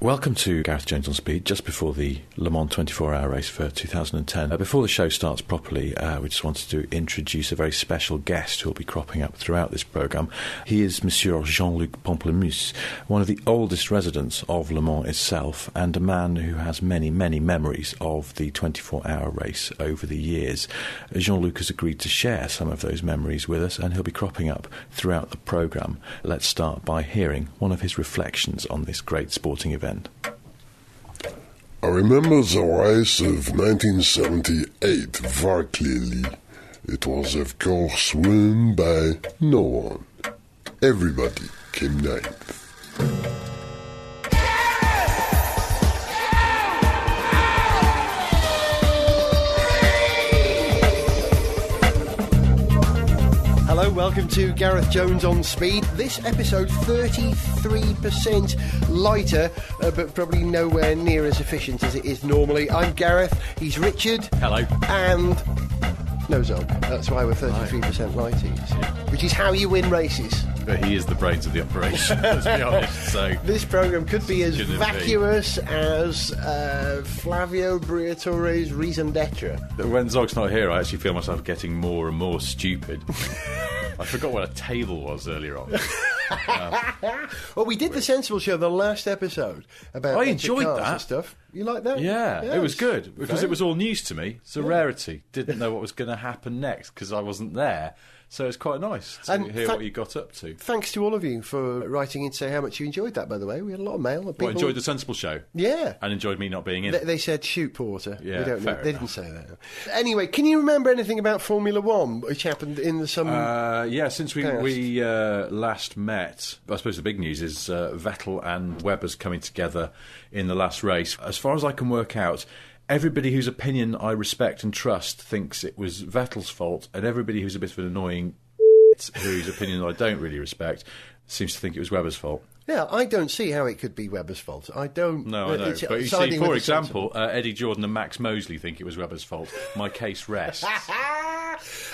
Welcome to Gareth Jones on Speed, just before the Le Mans 24-hour race for 2010. Before the show starts properly, we just wanted to introduce a very special guest who will be cropping up throughout this programme. He is Monsieur Jean-Luc Pomplemousse, one of the oldest residents of Le Mans itself, and a man who has many, many memories of the 24-hour race over the years. Jean-Luc has agreed to share some of those memories with us, and he'll be cropping up throughout the programme. Let's start by hearing one of his reflections on this great sporting event. I remember the race of 1978 very clearly. It was, of course, won by no one. Everybody came ninth. Hello, welcome to Gareth Jones on Speed. This episode 33% lighter, but probably nowhere near as efficient as it is normally. I'm Gareth, he's Richard. Hello. And no Zog. That's why we're 33% lighter, which is how you win races. But he is the brains of the operation, let's be honest. So this programme could be as vacuous as Flavio Briatore's Raison d'etre. When Zog's not here, I actually feel myself getting more and more stupid. I forgot what a table was earlier on. Well, we did the Sensible Show, the last episode, about I enjoyed that and stuff. You like that? Yeah, it was good, because it was all news to me. It's a rarity. Didn't know what was going to happen next, because I wasn't there. So it's quite nice to hear what you got up to. Thanks to all of you for writing in to say how much you enjoyed that, by the way. We had a lot of mail. Well, enjoyed the Sensible Show? Yeah. And enjoyed me not being in? They said shoot Porter. Yeah, They didn't say that. Anyway, can you remember anything about Formula One, which happened in the summer? Yeah, since we last met, I suppose the big news is Vettel and Webber's coming together in the last race. As far as I can work out, everybody whose opinion I respect and trust thinks it was Vettel's fault, and everybody who's a bit of an annoying whose opinion I don't really respect seems to think it was Webber's fault. Yeah, I don't see how it could be Webber's fault. I don't... No, I know. But you see, for example, Eddie Jordan and Max Mosley think it was Webber's fault. My case rests.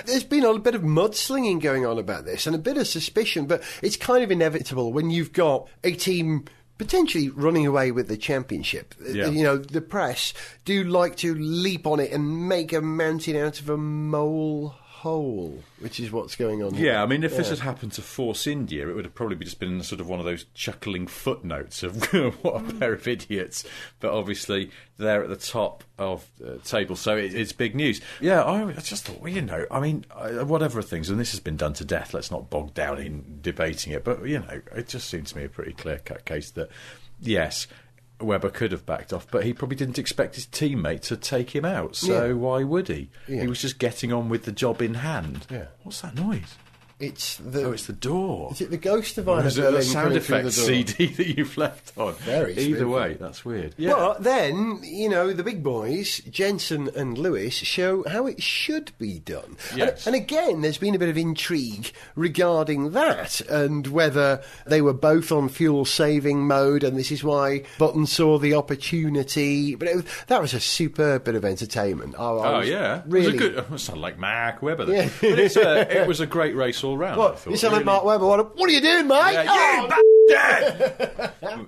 There's been a bit of mudslinging going on about this, and a bit of suspicion, but it's kind of inevitable when you've got a team potentially running away with the championship. Yeah. You know, the press do like to leap on it and make a mountain out of a molehill, which is what's going on here. Yeah, I mean, if this had happened to Force India, it would have probably just been sort of one of those chuckling footnotes of what a pair of idiots. But obviously, they're at the top of the table, so it's big news. Yeah, I just thought, well, you know, I mean, whatever things, and this has been done to death, let's not bog down in debating it, but, you know, it just seems to me a pretty clear-cut case that, yes, Webber could have backed off, but he probably didn't expect his teammate to take him out, so why would he? Yeah. He was just getting on with the job in hand. Yeah. What's that noise? It's the... Oh, it's the door. Is it the ghost of Or is it the sound effects CD that you've left on? Very Either way, that's weird. Yeah. But then, you know, the big boys, Jensen and Lewis, show how it should be done. Yes. And again, there's been a bit of intrigue regarding that and whether they were both on fuel-saving mode, and this is why Button saw the opportunity. But that was a superb bit of entertainment. Yeah. Really... It was sound like Mark Webber there. Yeah. But it was a great race all round. What? You sound like Mark Webber. What are you doing, mate?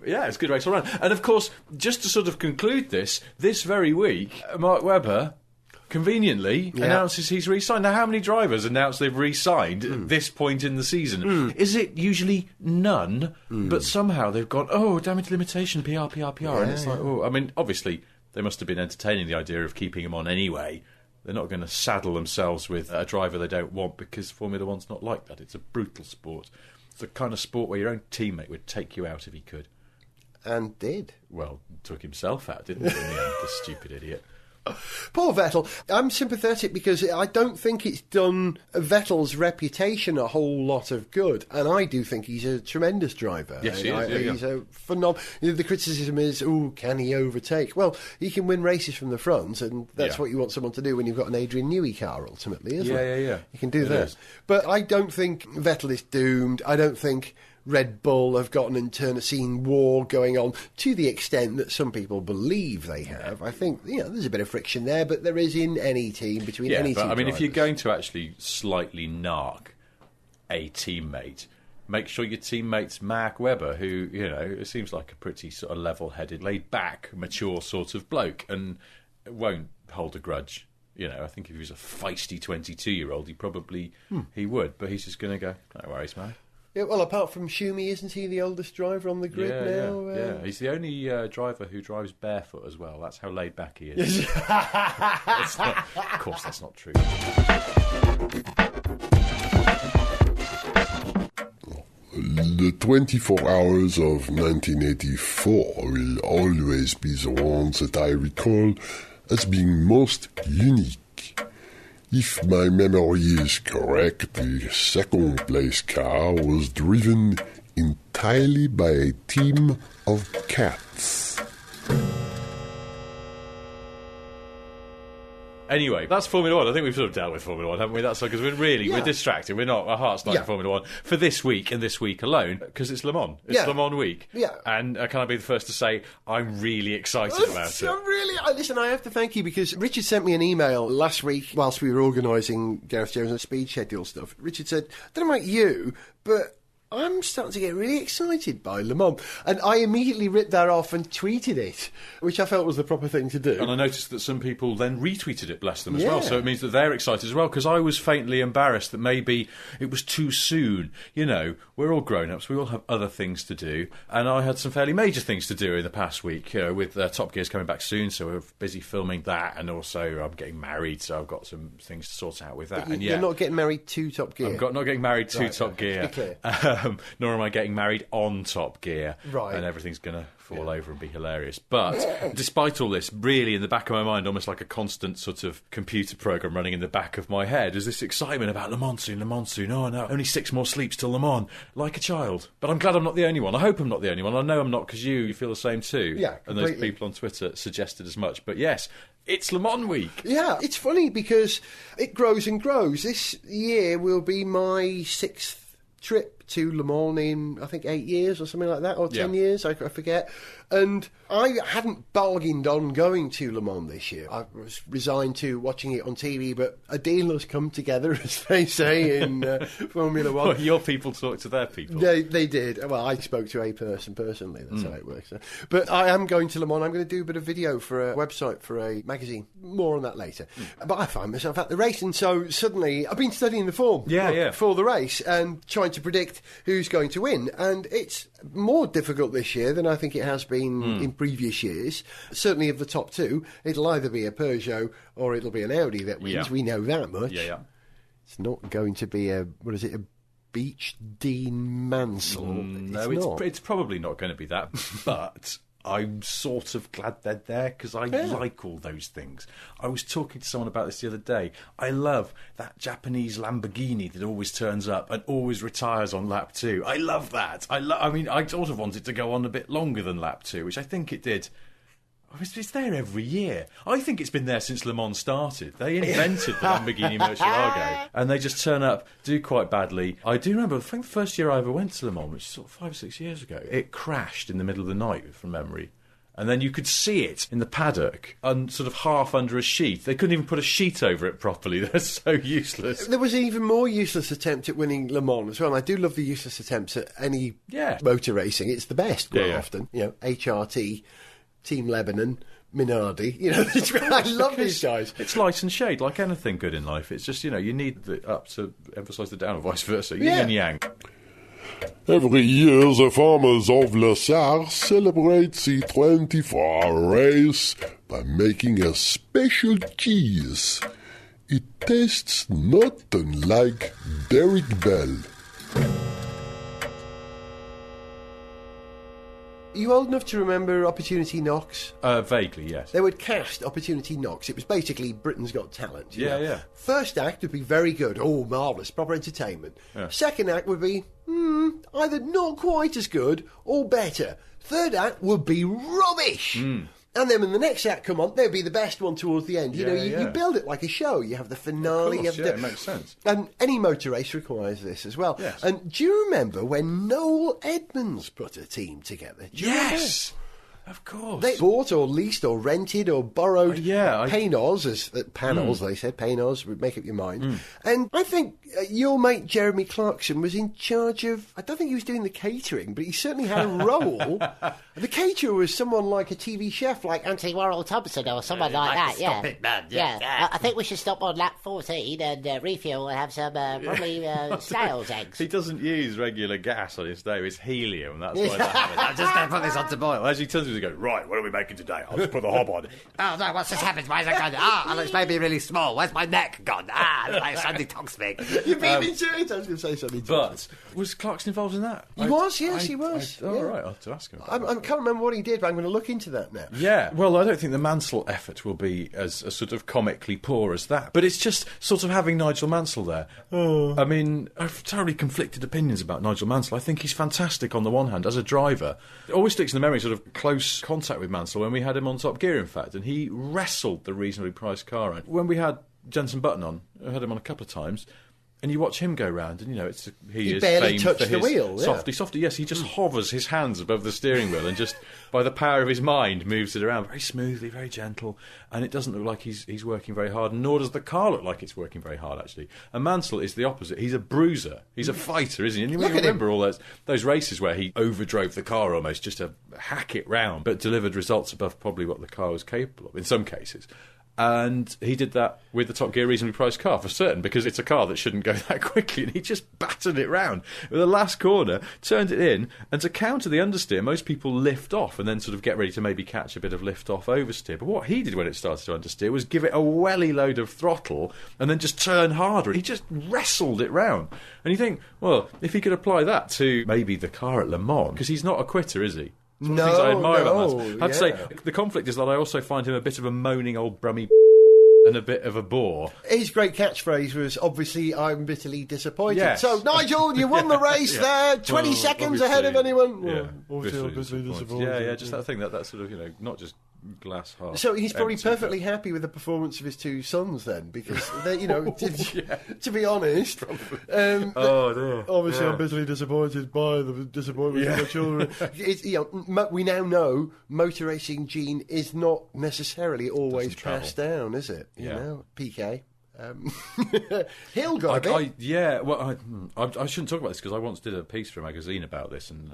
Yeah, it's a good race all round. And of course, just to sort of conclude this very week, Mark Webber conveniently announces he's re-signed. Now, how many drivers announce they've re-signed at this point in the season? Is it usually none? But somehow they've gone, oh, damage limitation, PR. And it's like, oh, I mean, obviously, they must have been entertaining the idea of keeping him on anyway. They're not going to saddle themselves with a driver they don't want, because Formula One's not like that. It's a brutal sport. It's the kind of sport where your own teammate would take you out if he could. And did. Well, took himself out, didn't he, in the end, the stupid idiot. Poor Vettel. I'm sympathetic because I don't think it's done Vettel's reputation a whole lot of good, and I do think he's a tremendous driver. Yes, he is. He's a phenomenal... The criticism is, can he overtake? Well, he can win races from the front, and that's what you want someone to do when you've got an Adrian Newey car, ultimately, isn't it? Yeah. You can do that. But I don't think Vettel is doomed. I don't think Red Bull have gotten into a scene war going on to the extent that some people believe they have. I think, there's a bit of friction there, but there is in any team, between any two but I mean, drivers. if you're going to actually slightly narc a teammate, make sure your teammate's Mark Webber, who, it seems like a pretty sort of level-headed, laid-back, mature sort of bloke, and won't hold a grudge. I think if he was a feisty 22-year-old, he would, but he's just going to go, no worries, man. Yeah, well, apart from Schumi, isn't he the oldest driver on the grid now? Yeah, he's the only driver who drives barefoot as well. That's how laid back he is. Of course, that's not true. The 24 hours of 1984 will always be the ones that I recall as being most unique. If my memory is correct, the second-place car was driven entirely by a team of cats. Anyway, that's Formula One. I think we've sort of dealt with Formula One, haven't we? That's because we're distracted. We're not. Our heart's not in Formula One for this week and this week alone, because it's Le Mans. It's Le Mans week. Yeah. And can I be the first to say I'm really excited about it? Listen, I have to thank you, because Richard sent me an email last week whilst we were organising Gareth Jones' speed schedule stuff. Richard said, I don't know about you, but I'm starting to get really excited by Le Mans. And I immediately ripped that off and tweeted it, which I felt was the proper thing to do. And I noticed that some people then retweeted it, bless them, as well. So it means that they're excited as well, because I was faintly embarrassed that maybe it was too soon. We're all grown-ups, we all have other things to do. And I had some fairly major things to do in the past week, with Top Gear's coming back soon, so we're busy filming that. And also I'm getting married, so I've got some things to sort out with that. You're not getting married to Top Gear? I'm not getting married to Top Gear. Nor am I getting married on Top Gear. Right. And everything's going to fall over and be hilarious. But despite all this, really in the back of my mind, almost like a constant sort of computer program running in the back of my head, is this excitement about Le Mans soon. Oh no, only 6 more sleeps till Le Mans. Like a child. But I'm glad I'm not the only one. I hope I'm not the only one. I know I'm not, because you feel the same too. Yeah, completely. And those people on Twitter suggested as much. But yes, it's Le Mans week. Yeah, it's funny because it grows and grows. This year will be my 6th trip to Le Mans in, I think, 8 years or something like that, or 10 years, I forget. And I hadn't bargained on going to Le Mans this year. I was resigned to watching it on TV, but a deal has come together, as they say in Formula One. Well, your people talk to their people. They did. Well, I spoke to a person personally, that's how it works. But I am going to Le Mans. I'm going to do a bit of video for a website, for a magazine. More on that later. But I find myself at the race, and so suddenly I've been studying the form for the race and trying to predict who's going to win. And it's more difficult this year than I think it has been in previous years. Certainly of the top two, it'll either be a Peugeot or it'll be an Audi that wins. Yeah. We know that much. Yeah. It's not going to be a Beach Dean Mansell. No, it's probably not going to be that, but I'm sort of glad they're there, because I like all those things. I was talking to someone about this the other day. I love that Japanese Lamborghini that always turns up and always retires on lap 2. I love that. I sort of want it to go on a bit longer than lap 2, which I think it did. It's there every year. I think it's been there since Le Mans started. They invented the Lamborghini Murcielago, and they just turn up, do quite badly. I do remember, I think the first year I ever went to Le Mans, which was sort of 5 or 6 years ago, it crashed in the middle of the night, from memory. And then you could see it in the paddock, sort of half under a sheet. They couldn't even put a sheet over it properly. They're so useless. There was an even more useless attempt at winning Le Mans as well. And I do love the useless attempts at any motor racing. It's the best quite often. HRT, Team Lebanon, Minardi. I love these guys. It's light and shade, like anything good in life. It's just, you need the up to emphasise the down, or vice versa. Yin and yang. Every year, the farmers of Le Sarre celebrate the 24-hour race by making a special cheese. It tastes not unlike Derrick Bell. Are you old enough to remember Opportunity Knocks? Vaguely, yes. They would cast Opportunity Knocks. It was basically Britain's Got Talent. Yeah. First act would be very good. Oh, marvellous. Proper entertainment. Yeah. Second act would be, either not quite as good or better. Third act would be rubbish. And then when the next act come on, they'd be the best one towards the end. You build it like a show. You have the finale. Of course, it makes sense. And any motor race requires this as well. Yes. And do you remember when Noel Edmonds put a team together? Yes! Of course. They bought or leased or rented or borrowed Panos, Panos, they said, Panos, make up your mind. And I think your mate Jeremy Clarkson was in charge of, I don't think he was doing the catering, but he certainly had a role. The caterer was someone like a TV chef, like Anthony Warrell Thompson or someone like that, Stop it, man. Yeah. I think we should stop on lap 14 and refuel and have some probably snails' eggs. He doesn't use regular gas on his stove, it's helium, that's why that happens. I'm just going to put this on to boil. As he turns to me and goes, right, what are we making today? I'll just put the hob on. Oh, no, what's just happened? Why is it gone? It's made me really small. Where's my neck gone? Like Sandy Toksvig. You beat me to it. I was going to say something. But was Clarkson involved in that? He was, yes, he was. All right, I'll have to ask him. I can't remember what he did, but I'm going to look into that now. Yeah, well, I don't think the Mansell effort will be as sort of comically poor as that. But it's just sort of having Nigel Mansell there. I mean, I've totally conflicted opinions about Nigel Mansell. I think he's fantastic on the one hand as a driver. It always sticks in the memory, sort of close contact with Mansell when we had him on Top Gear, in fact, and he wrestled the reasonably priced car around. When we had Jenson Button on, I had him on a couple of times, and you watch him go round, and he is barely famed touched for the his wheel. Softy. Yes, he just hovers his hands above the steering wheel and just by the power of his mind moves it around very smoothly, very gentle, and it doesn't look like he's working very hard, nor does the car look like it's working very hard actually. And Mansell is the opposite. He's a bruiser. He's a fighter, isn't he? And you remember all those races where he overdrove the car almost just to hack it round, but delivered results above probably what the car was capable of in some cases. And he did that with the Top Gear reasonably priced car for certain, because it's a car that shouldn't go that quickly, and he just battered it round with the last corner, turned it in, and to counter the understeer, most people lift off and then sort of get ready to maybe catch a bit of lift off oversteer. But what he did when it started to understeer was give it a welly load of throttle and then just turn harder. He just wrestled it round. And you think, well, if he could apply that to maybe the car at Le Mans, because he's not a quitter, is he? Things I admire about Mansell. I have to say, the conflict is that I also find him a bit of a moaning old brummy and a bit of a bore. His great catchphrase was, obviously, I'm bitterly disappointed. Yes. So, Nigel, you won the race there, 20 seconds ahead of anyone. Yeah, Obviously, disappointed. Yeah, just that thing, that sort of, not just glass half. So he's probably empty, perfectly happy with the performance of his two sons then, because they, to be honest, obviously I'm bitterly disappointed by the disappointment of the children. We now know motor racing gene is not necessarily always passed down, is it? You know, PK. Hill got a bit. I shouldn't talk about this because I once did a piece for a magazine about this and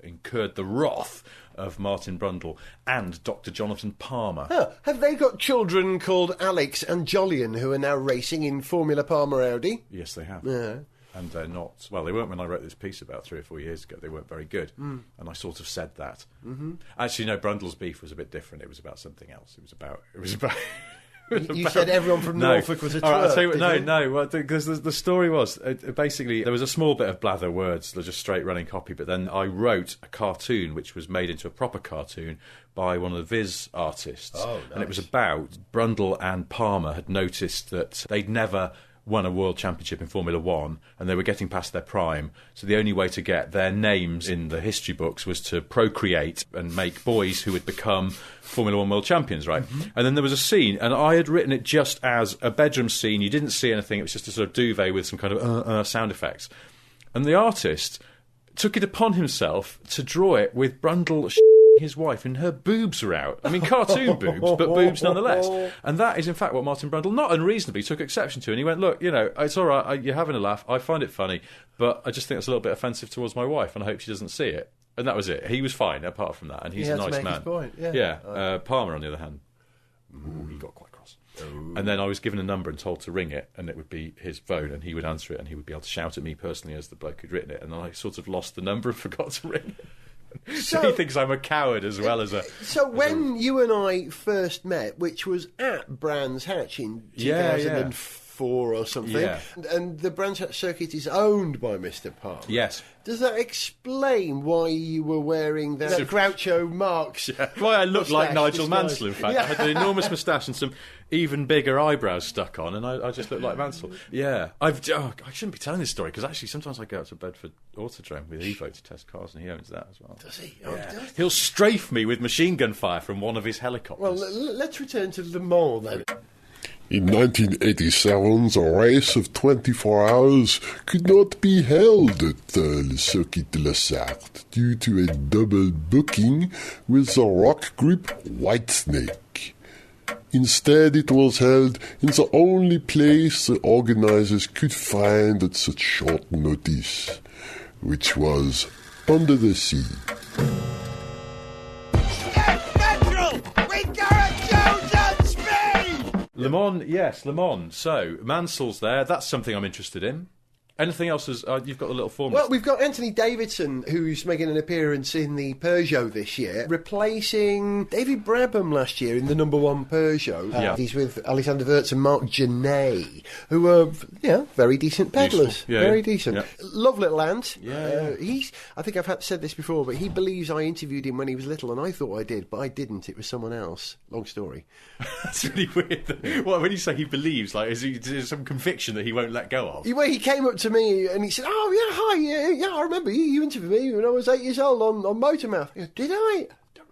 incurred the wrath of Martin Brundle and Dr. Jonathan Palmer. Have they got children called Alex and Jolyon who are now racing in Formula Palmer Audi? Yes, they have. Yeah. And they're not... Well, they weren't when I wrote this piece about 3 or 4 years ago. They weren't very good. And I sort of said that. Actually, no, Brundle's beef was a bit different. It was about something else. It was about... You said everyone from Norfolk was a twerp. All right, I'll tell you what, because the story was, basically, there was a small bit of blather words, just straight running copy, but then I wrote a cartoon which was made into a proper cartoon by one of the Viz artists. Oh, nice. And it was about Brundle and Palmer had noticed that they'd never won a world championship in Formula 1 and they were getting past their prime, so the only way to get their names in the history books was to procreate and make boys who would become Formula 1 world champions, right? And then there was a scene, and I had written it just as a bedroom scene. You didn't see anything, it was just a sort of duvet with some kind of sound effects. And the artist took it upon himself to draw it with Brundle his wife and her boobs are out. I mean, cartoon boobs, but boobs nonetheless. And that is, in fact, what Martin Brundle, not unreasonably, took exception to. And he went, look, it's all right, you're having a laugh, I find it funny, but I just think it's a little bit offensive towards my wife, and I hope she doesn't see it. And that was it. He was fine, apart from that, and he's a nice man. His point. Palmer, on the other hand, he got quite cross. And then I was given a number and told to ring it, and it would be his phone, and he would answer it, and he would be able to shout at me personally as the bloke who'd written it, and then I sort of lost the number and forgot to ring it. So he thinks I'm a coward as well as a... So when you and I first met, which was at Brands Hatch in 2004 or something, and the Brands Hatch circuit is owned by Mr. Palmer. Yes. Does that explain why you were wearing that Groucho Marx? Yeah. Why I look like Nigel Mansell, in fact. I had an enormous moustache and some even bigger eyebrows stuck on, and I just look like Mansell. Yeah. I shouldn't be telling this story, because actually sometimes I go out to Bedford Autodrome with Evo to test cars, and he owns that as well. Does he? He'll strafe me with machine gun fire from one of his helicopters. Well, let's return to Le Mans then. In 1987, the race of 24 hours could not be held at Le Circuit de la Sarthe due to a double booking with the rock group Whitesnake. Instead, it was held in the only place the organizers could find at such short notice, which was under the sea. Natural! With Gareth Jones on speed! Le Mans, yes, Le Mans. So, Mansell's there. That's something I'm interested in. Anything else? You've got the little form. Well, we've got Anthony Davidson, who's making an appearance in the Peugeot this year, replacing David Brabham last year in the number 1 Peugeot. Yeah. He's with Alexander Wurz and Mark Genet, who are, very decent pedallers. Yeah, very yeah. decent. Yeah. Love little Ant. Yeah. I think I've said this before, but he believes I interviewed him when he was little, and I thought I did, but I didn't. It was someone else. Long story. That's really weird. Well, when you say he believes, like, is there some conviction that he won't let go of? He came up to me and he said, "Oh yeah, hi, yeah, I remember you interviewed me when I was 8 years old on Motormouth." I go, "Did I?" Don't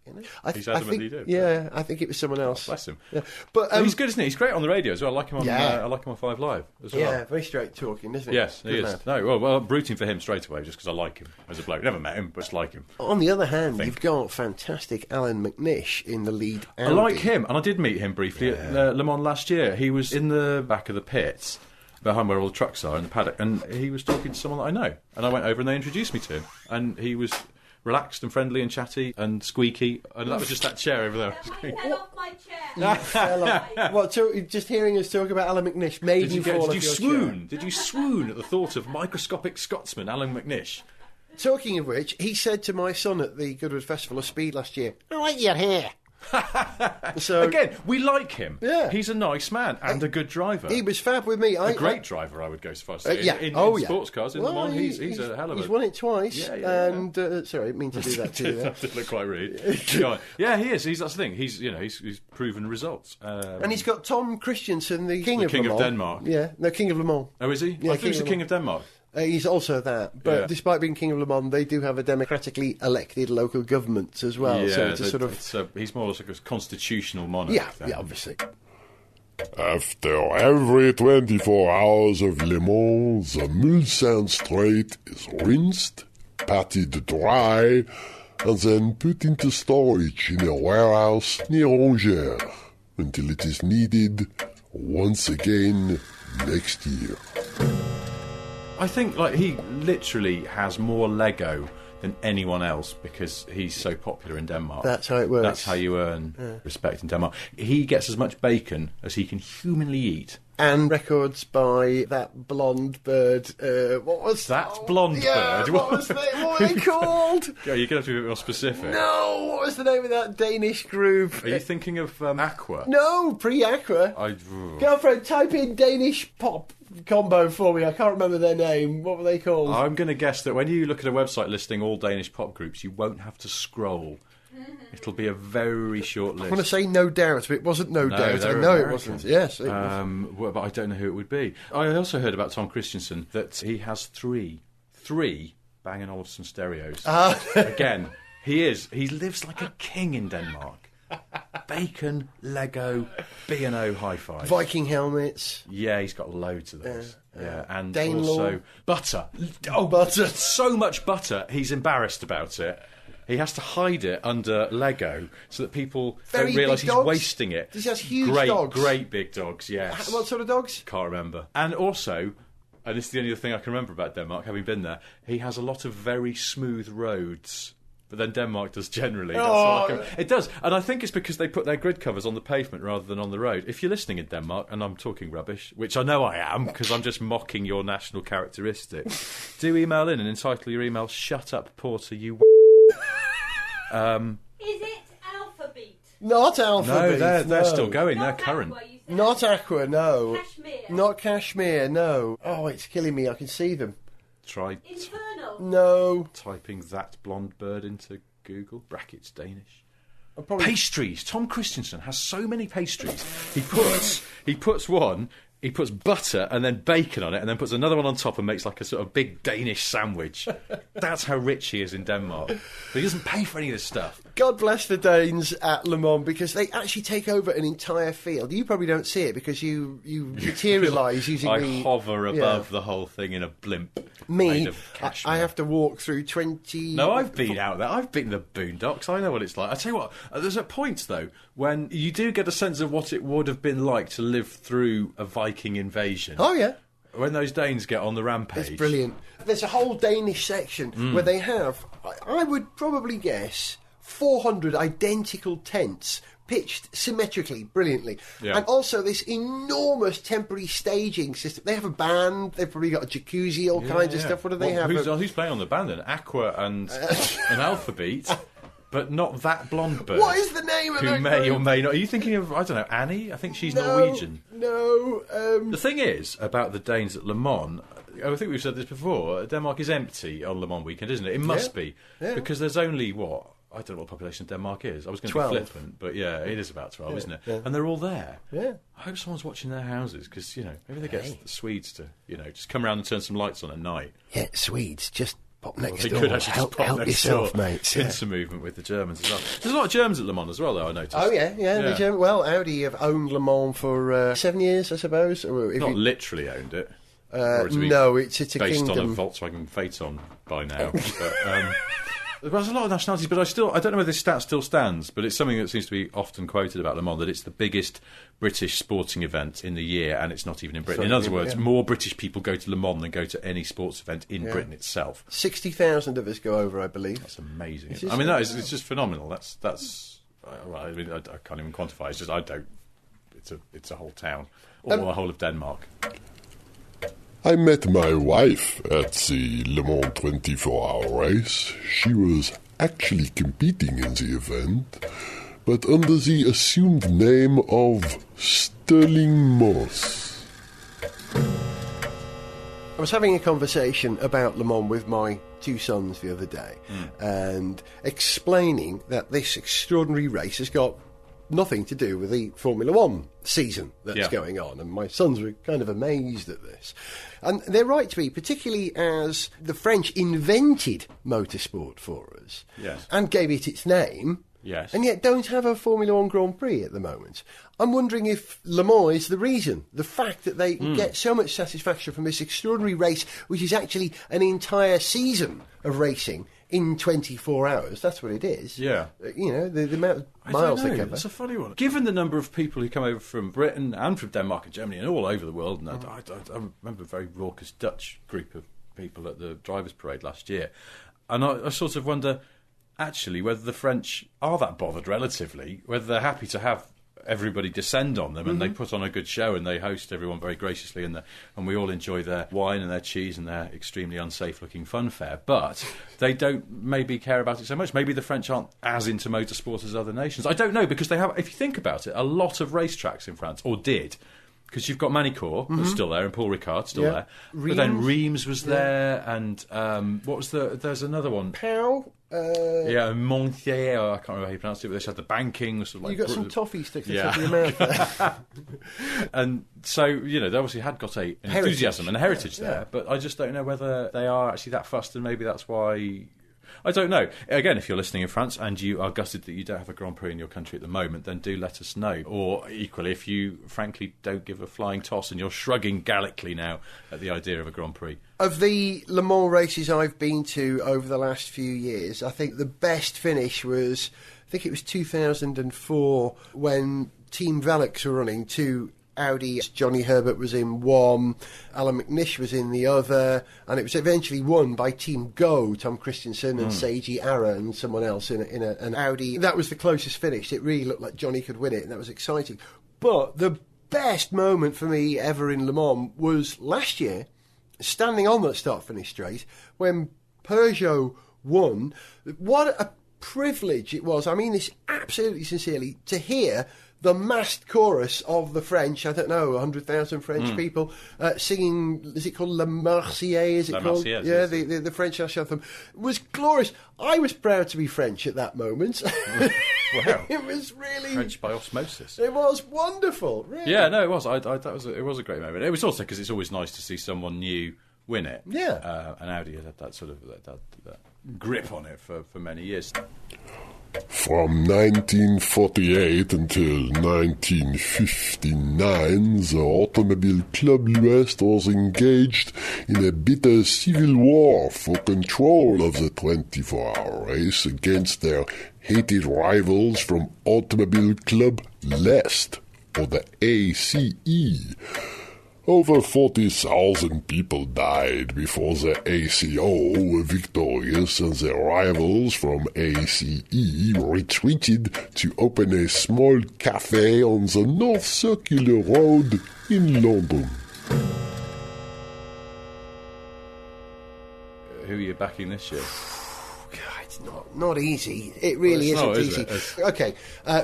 remember that. He's adamant he did. Yeah, I think it was someone else. Bless him. Yeah. But He's good, isn't he? He's great on the radio as well. I like him on. I like him on 5 Live as well. Yeah, very straight talking, isn't he? Yes, he Good is. lad. No, well, I'm rooting for him straight away just because I like him as a bloke. Never met him, but just like him. On the other hand, you've got fantastic Alan McNish in the lead. I Audi. like him, and I did meet him briefly at Le Mans last year. He was in the back of the pits, behind where all the trucks are in the paddock, and he was talking to someone that I know. And I went over and they introduced me to him. And he was relaxed and friendly and chatty and squeaky. And that was just that chair over there. Get off my chair. Well, just hearing us talk about Alan McNish made you fall off your swoon? chair. Did you swoon at the thought of microscopic Scotsman Alan McNish? Talking of which, he said to my son at the Goodwood Festival of Speed last year, I like your hair. so Again, we like him. Yeah. He's a nice man and a good driver. he was fab with me. a great driver, I would go so far as to say. Yeah. In sports cars, in Le Mans, he's a hell of a... He's won it twice. Yeah. And sorry, I didn't mean to do that to you. There. That did look quite rude. Yeah, he is. That's the thing. He's proven results. And he's got Tom Kristensen, the King The of King Le of Mans. Denmark. Yeah, no, King of Le Mans. Oh, is he? Yeah, I thought he was the King of Denmark. He's also that, but Yeah. despite being King of Le Mans, they do have a democratically elected local government as well. Yeah, so it's a sort of he's more like a constitutional monarch. yeah, then. yeah, obviously. After every 24 hours of Le Mans, the Mulsanne Strait is rinsed, patted dry, and then put into storage in a warehouse near Angers until it is needed once again next year. I think he literally has more Lego than anyone else because he's so popular in Denmark. That's how it works. That's how you earn respect in Denmark. He gets as much bacon as he can humanly eat. And records by that blonde bird. What was That blonde bird? What was what were they called? Yeah, you're going to have to be a bit more specific. No, what was the name of that Danish group? Are you thinking of Aqua? No, pre-Aqua. Girlfriend, type in Danish pop combo for me. I can't remember their name. What were they called? I'm going to guess that when you look at a website listing all Danish pop groups, you won't have to scroll. It'll be a very short list. I want to say No Doubt, but it wasn't No Doubt. I they're know it American. wasn't. Yes. It Well, but I don't know who it would be. I also heard about Tom Kristensen that he has three Bang & Olufsen stereos. Again, he lives like a king in Denmark. Bacon, Lego, B&O hi-fi. Viking helmets. Yeah, he's got loads of those. Yeah, and Danelaw. also butter. Oh, Butter. So much butter, he's embarrassed about it. He has to hide it under Lego so that people Very don't realise big he's dogs? wasting it. Does he have huge great, dogs? Great big dogs, yes. What sort of dogs? Can't remember. And also, and this is the only other thing I can remember about Denmark, having been there, he has a lot of very smooth roads. But then Denmark does generally. That's all I can... It does. And I think it's because they put their grid covers on the pavement rather than on the road. If you're listening in Denmark, and I'm talking rubbish, which I know I am, because I'm just mocking your national characteristics, do email in and entitle your email, Shut Up Porter, you Is it alphabet? Not Alphabet. No, they're still going. Not They're current. Aqua, you said. Not Aqua, no. Cashmere. Not Cashmere, no. Oh, it's killing me. I can see them. Try Infernal. No. typing that blonde bird into Google. Brackets Danish. Probably... Pastries. Tom Kristensen has so many pastries. He puts one he puts butter and then bacon on it and then puts another one on top and makes like a sort of big Danish sandwich. That's how rich he is in Denmark. But he doesn't pay for any of this stuff. God bless the Danes at Le Mans, because they actually take over an entire field. You probably don't see it because you materialise using I hover above the whole thing in a blimp made of cashmere. I have to walk through 20... No, I've been out there. I've been in the boondocks. I know what it's like. I tell you what, there's a point, though, when you do get a sense of what it would have been like to live through a Viking invasion. Oh, yeah. When those Danes get on the rampage. It's brilliant. There's a whole Danish section where they have, I would probably guess, 400 identical tents pitched symmetrically, brilliantly. Yeah. And also this enormous temporary staging system. They have a band, they've probably got a jacuzzi, all kinds of stuff. What do they have? Who's playing on the band then? Aqua and an Alphabet. But not that blonde bird. What is the name of that who may group? or may not. Are you thinking of, I don't know, Annie? I think she's Norwegian. No. The thing is about the Danes at Le Mans, I think we've said this before, Denmark is empty on Le Mans weekend, isn't it? It must be. Yeah. Because there's only, what? I don't know what the population of Denmark is. I was going to 12. be flippant, but yeah, it is about 12, isn't it? Yeah. And they're all there. Yeah. I hope someone's watching their houses, because, maybe they get the Swedes to, just come around and turn some lights on at night. Yeah, Swedes, just pop next They door. could actually help just pop help next yourself, door. mates. Pincer movement with the Germans as well. There's a lot of Germans at Le Mans as well, though, I noticed. Oh, yeah. The German, well, Audi have owned Le Mans for 7 years, I suppose. Or if Not you, literally owned it. Or to be no, it's a based kingdom. on a Volkswagen Phaeton by now. But, there's a lot of nationalities, but I don't know whether this stat still stands, but it's something that seems to be often quoted about Le Mans, that it's the biggest British sporting event in the year, and it's not even in Britain. In other words, more British people go to Le Mans than go to any sports event in Britain itself. 60,000 of us go over, I believe. That's amazing. It's just it's just phenomenal. That's well, I mean, I can't even quantify. It's just it's a whole town, or the whole of Denmark. I met my wife at the Le Mans 24-hour race. She was actually competing in the event, but under the assumed name of Sterling Moss. I was having a conversation about Le Mans with my two sons the other day and explaining that this extraordinary race has got nothing to do with the Formula One season that's going on, and my sons were kind of amazed at this. And they're right to be, particularly as the French invented motorsport for us and gave it its name, and yet don't have a Formula One Grand Prix at the moment. I'm wondering if Le Mans is the reason, the fact that they get so much satisfaction from this extraordinary race, which is actually an entire season of racing in 24 hours. That's what it is. Yeah. The amount of miles they cover. It's a funny one. Given the number of people who come over from Britain and from Denmark and Germany and all over the world, and I remember a very raucous Dutch group of people at the drivers' parade last year, and I sort of wonder, actually, whether the French are that bothered relatively, whether they're happy to have everybody descend on them, and they put on a good show and they host everyone very graciously, and we all enjoy their wine and their cheese and their extremely unsafe looking funfair, but they don't maybe care about it so much. Maybe the French aren't as into motorsport as other nations. I don't know, because they have, if you think about it, a lot of racetracks in France, or did, because you've got Manicourt, that's still there, and Paul Ricard still there. But then Reims was there, and what was there's another one. Pau? Montier, I can't remember how you pronounce it, but they had the banking. Sort of like You got some toffee sticks in your mouth there. And so, they obviously had got an enthusiasm and a heritage there, but I just don't know whether they are actually that fussed, and maybe that's why... I don't know. Again, if you're listening in France and you are gutted that you don't have a Grand Prix in your country at the moment, then do let us know. Or equally, if you frankly don't give a flying toss and you're shrugging gallically now at the idea of a Grand Prix. Of the Le Mans races I've been to over the last few years, I think the best finish was, I think it was 2004, when Team Velux were running two Audi. Johnny Herbert was in one, Alan McNish was in the other, and it was eventually won by Team Go, Tom Kristensen and Seiji Ara and someone else in an Audi. That was the closest finish. It really looked like Johnny could win it, and that was exciting. But the best moment for me ever in Le Mans was last year, standing on that start-finish straight, when Peugeot won. What a privilege it was, I mean this absolutely sincerely, to hear the massed chorus of the French, I don't know, 100,000 French people singing, is it called La Marseillaise? Is it La called? Marseillaise, Yeah, yes. the French national anthem was glorious. I was proud to be French at that moment. Wow. It was really... French by osmosis. It was wonderful, really. Yeah, no, it was. It was a great moment. It was also because it's always nice to see someone new win it. Yeah. And Audi had that sort of that grip on it for many years. From 1948 until 1959, the Automobile Club L'Ouest was engaged in a bitter civil war for control of the 24-hour race against their hated rivals from Automobile Club L'Est, or the ACE. Over 40,000 people died before the ACO were victorious, and their rivals from ACE retreated to open a small cafe on the North Circular Road in London. Who are you backing this year? It's not easy. It really Well, it's isn't not, is easy. Okay,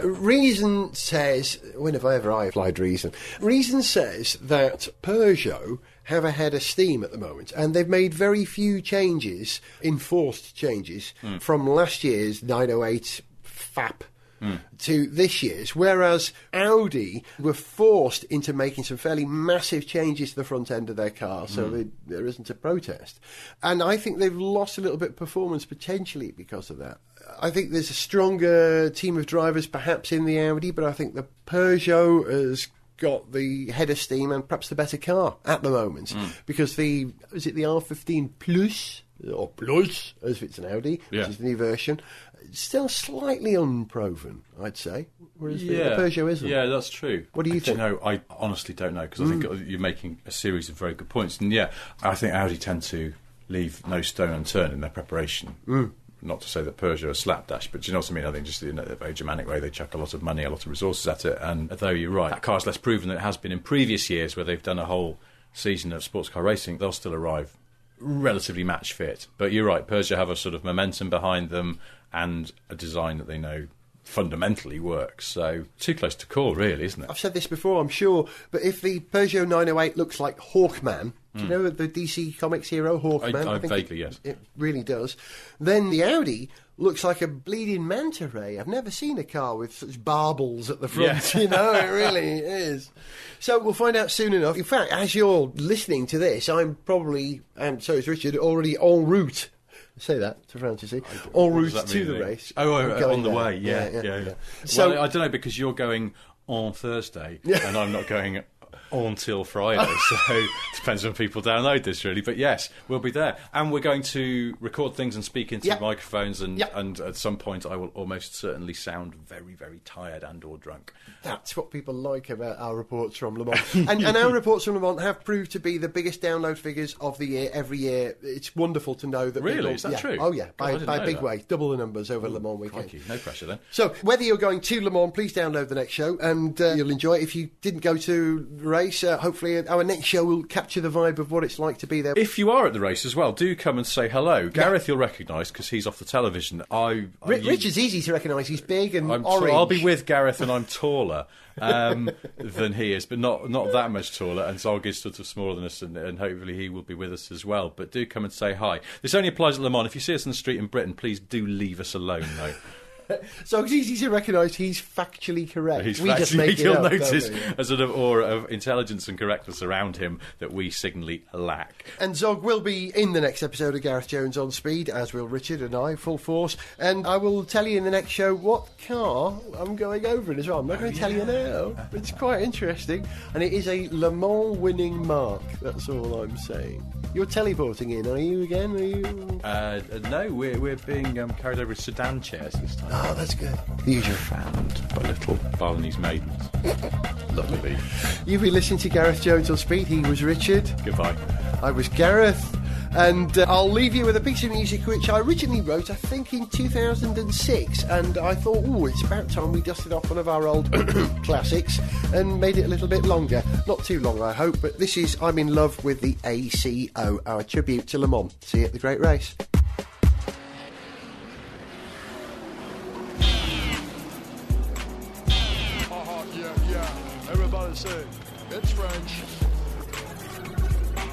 Reason says, when have I ever applied Reason? Reason says that Peugeot have a head of steam at the moment, and they've made very few changes, enforced changes, from last year's 908 FAP to this year's, whereas Audi were forced into making some fairly massive changes to the front end of their car, so there isn't a protest. And I think they've lost a little bit of performance potentially because of that. I think there's a stronger team of drivers perhaps in the Audi, but I think the Peugeot has got the head of steam and perhaps the better car at the moment, because is it the R15 Plus, or Plus, as if it's an Audi, which is the new version, still slightly unproven, I'd say, whereas the Peugeot isn't. Yeah, that's true. What do you think? No, I honestly don't know, because I think you're making a series of very good points. And yeah, I think Audi tend to leave no stone unturned in their preparation. Not to say that Peugeot are slapdash, but do you know what I mean? I think just in a very Germanic way, they chuck a lot of money, a lot of resources at it. And though you're right, that car's less proven than it has been in previous years, where they've done a whole season of sports car racing, they'll still arrive relatively match fit. But you're right, Peugeot have a sort of momentum behind them and a design that they know fundamentally works. So too close to call, really, isn't it? I've said this before, I'm sure, but if the Peugeot 908 looks like Hawkman, do you know the DC Comics hero Hawkman? I think vaguely, yes. It really does. Then the Audi looks like a bleeding manta ray. I've never seen a car with such barbels at the front, you know, it really is. So we'll find out soon enough. In fact, as you're listening to this, I'm probably, and so is Richard, already en route. Say that to Francis. En route to the race. Oh, on the there. way, yeah. So well, I don't know, because you're going on Thursday, and I'm not going until Friday, so it depends when people download this, really. But yes, we'll be there, and we're going to record things and speak into microphones, and at some point I will almost certainly sound very, very tired and or drunk. That's what people like about our reports from Le Mans. and our reports from Le Mans have proved to be the biggest download figures of the year every year. It's wonderful to know that Really? people, Is that true? Oh yeah, by a big that. way, double the numbers over Le Mans weekend. Crikey, no pressure then. So whether you're going to Le Mans, please download the next show, and you'll enjoy it. If you didn't go to the race, hopefully our next show will capture the vibe of what it's like to be there. If you are at the race as well, do come and say hello. Gareth you'll recognise, because he's off the television. Richard's easy to recognise. He's big and orange. I'll be with Gareth, and I'm taller than he is, but not that much taller, and Zog is sort of smaller than us, and hopefully he will be with us as well. But do come and say hi. This only applies at Le Mans. If you see us in the street in Britain, please do leave us alone, though. So it's easy to recognise he's factually correct. Just make it you'll up, notice don't we? a sort of aura of intelligence and correctness around him that we signally lack. And Zog will be in the next episode of Gareth Jones on Speed, as will Richard and I, full force. And I will tell you in the next show what car I'm going over in as well. I'm not going to tell you now. It's quite interesting. And it is a Le Mans winning mark. That's all I'm saying. You're teleporting in, are you again? Are you? No, we're being carried over in sedan chairs this time. Oh, that's good. The usual. Found by little Balinese maidens. Lovely. You've been listening to Gareth Jones on Speed. He was Richard. Goodbye. I was Gareth. And I'll leave you with a piece of music which I originally wrote, I think, in 2006. And I thought, it's about time we dusted off one of our old classics and made it a little bit longer. Not too long, I hope. But this is I'm in Love with the ACO, our tribute to Le Mans. See you at the Great Race. say. It's French.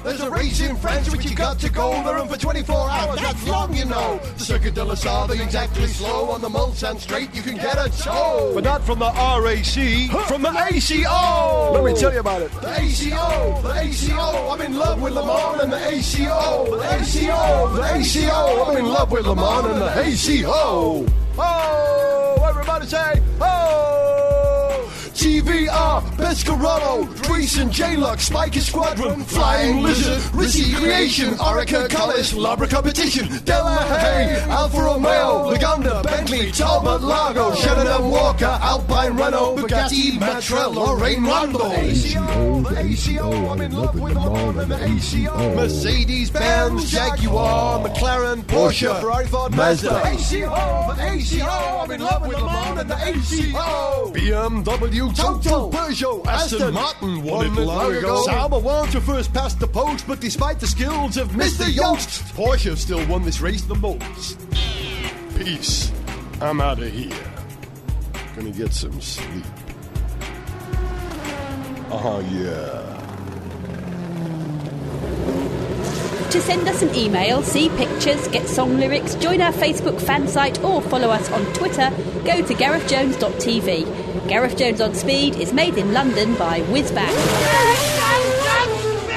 There's a race in France which you got to go. They're on for 24 hours, that's long, you know. The Circuit de la Salle, they're exactly slow. On the Mulsanne straight, you can get a tow. But not from the RAC, from the ACO! Let me tell you about it. The ACO, I'm in love with Le Mans and the ACO. The ACO, I'm in love with Le Mans and the ACO. Oh, everybody say, oh! TVR, Pescarolo, Dreesen, J-Luck, Spiker Squadron, Flying Lizard, Rissy Creation, Orica Collis, Labra Competition, Delahaye, Alfa Romeo, Lagonda, Bentley, Talbot, Largo, Sheridan Walker, Alpine Renault, Bugatti, Matra, Lorraine Rondo. The ACO, I'm in love with Le Mans and the ACO. Mercedes-Benz, Jaguar, McLaren, Porsche, Ferrari, Ford, Mazda. The ACO, I'm in love with Le Mans and the ACO. BMW, Total, Peugeot, Aston Martin won it long ago. Sauber won to first past the post, but despite the skills of Mr. Yost, Porsche still won this race the most. Peace. I'm out of here. Gonna get some sleep. Oh, yeah. To send us an email, see pictures, get song lyrics, join our Facebook fan site or follow us on Twitter, go to garethjones.tv. Gareth Jones on Speed is made in London by Whizbang.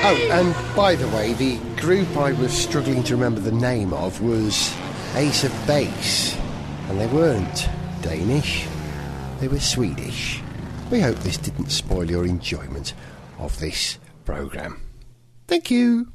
Oh, and by the way, the group I was struggling to remember the name of was Ace of Base. And they weren't Danish, they were Swedish. We hope this didn't spoil your enjoyment of this programme. Thank you.